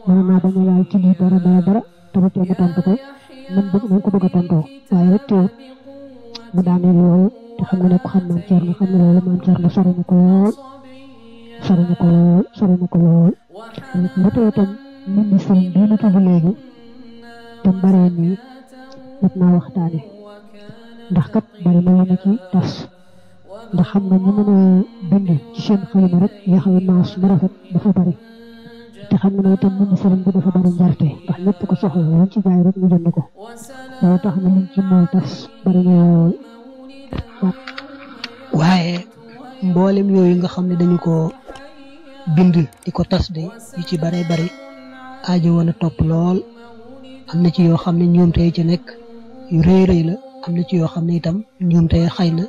mën naa bañ a laal ci lii dara te bu tee mu tontu ko man ko bëgg a tontoo waaye rek teewut mu daaneel loolu te xam nga ne ko xam maam Thierno xam ne loolu maam Thierno sori na ko lool ba tey itam nit ñi sëriñ bii ñu tudd léegi te baree nii mat naa waxtaane ndax kat bari na ñu ci tas ndax xam nga ñu mën a bind ci seen xalima rek yaxal maas mu rafet dafa bari te xam nga ne itam nit ñi sëriñ bi dafa bari njarte ndax ñëpp ko soxla woon ci jaay rek ñu jënd ko loolu tax na liñ ci mooy tas bari na lool waaye mboolem yooyu nga xam ne dañu ko bind di ko tas de yu ci bare bari aajo woon a topp lool am na ci yoo xam ne njuumte yi ci nekk yu rëy la am na ci yoo xam ne itam njuumte xëy na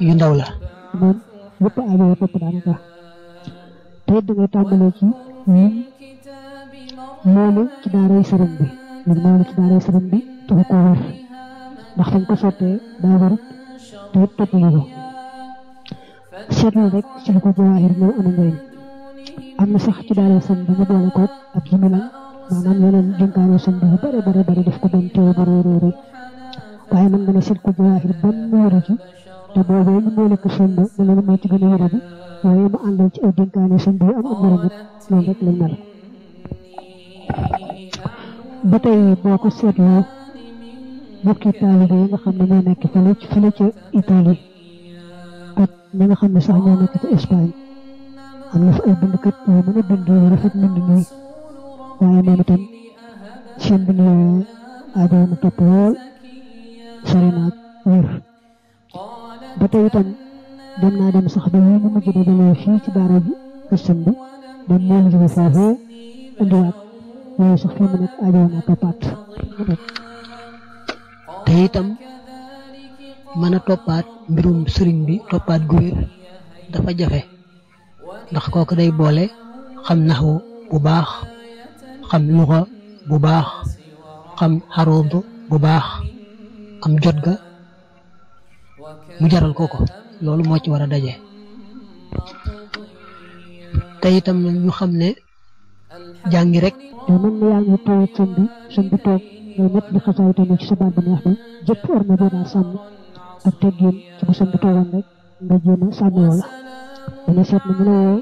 yu ndaw la moom lépp aajo yoo topp daanaka te it dangay tàmbalee ci loolu ci daaray sëriñ bi loolu ci daaray sëriñ bi taxu ko wér ndax fañ ko sottee daa wér te it topp ñu ko seetlu rek ci lu ko jawaahir ñëw ana njëriñ am na sax ci daaray sëriñ bi ñu boole ko ak jimilan maanaam yeneen dénkaane sëriñ bi yu bare def ko doon teew ba réeréer waaye mën nga ne seet ko jawaahir benn wéru ci te boobee ñu boole ko sëriñ ba da leen moo ci gën a wéra bi waaye mu àndal ci ay dénkaane sëriñ bi am njëriñ it loolu rek lañ mel ba tey boo ko seetloo bokki taalibe yi nga xam ne ñoo nekk fële ca Italie ak ñi nga xam ne sax ñoo nekk ca Espagne am na fa ay bindkat yu mën a bind yu rafet mbind nii waaye moom itam seen bind yooyu aajo na topp lool sori naag wér ba tey itam dem naa dem sax ba yi ñu mujj dajalee fii ci daara ji këstan bi dem moo jóge foofee indiwaat waaye sax fii mu nekk aajo na toppaat te itam mën a toppaat mbirum sëriñ bi toppaat gu wér dafa jafe ndax kooku day boole xam naxwu bu baax xam luxa bu baax xam xaruud bu baax am jot ga mu jaral ko loolu moo ci war a daje te itam ñu xam ne jàngi rek te mën na yaa ngi toog sën bi toog ngay ñett di xasaay tamit ci sa baat bu neex bi jëpp war na jéem a sàmm ak teggin ci bu sën bi toogoon rek nga jéem a sàmm wala dana seet na mu ne woo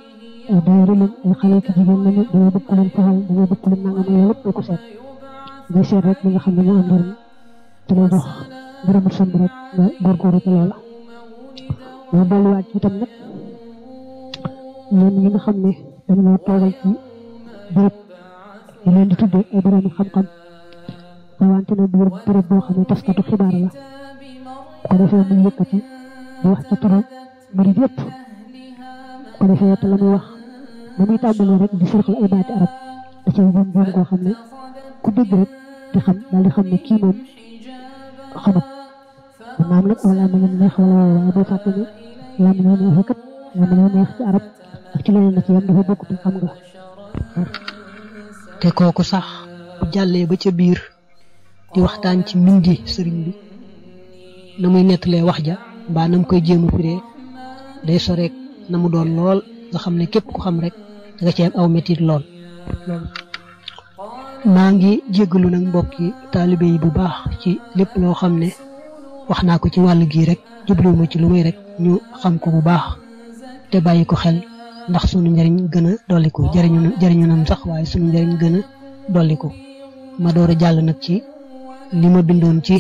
ay daayira lañ ay xale ki jigéen lañu dañoo bëgg ko leen fexal dañoo bëgg ko leen nangam loolu lépp doo ko seet ngay seet rek li nga xam ne moo am njëriñ te lay jox ngërëmul sën bi rek nga góorgóorlu ci loola moo dolliwaat ci itam nag ñoom ñi nga xam ne dañoo toogal ci béréb ñu leen di tuddee ay boroomi xam-xam rawante na biir béréb boo xam ne taskatu xibaar la ko defee muy yëkkati di wax ci turu murid yëpp ko defee te la muy wax ba muy tàmbalee rek di sërxal ay baati arab da cay juum juum koo xam ne ku dégg rek te xam daal di xam ne kii moom xamut maanaam nag wala ma ñu neex wala waaye boo fàtte ne lam ñoo neexee kat lam ñoo neex ci arab ak ci leneen na ci yam dafa bokkut xam nga te kooku sax bu jàllee ba ca biir di waxtaan ci mbindi sëriñ bi na muy nettalee wax ja mbaa na mu koy jéem a firee day soreek na mu doon lool nga xam ne képp ku xam rek da nga ci am aw metit lool maa ngi jéggalu nag mbokki taalibe yi bu baax ci lépp loo xam ne wax naa ko ci wàll gii rek jubluwuma ci lu muy rek ñu xam ko bu baax te bàyyi ko xel ndax sunu njariñ gën a dolliku jariñu nam sax waaye sunu njariñ gën a dolliku ma door a jàll nag ci li ma bindoon ci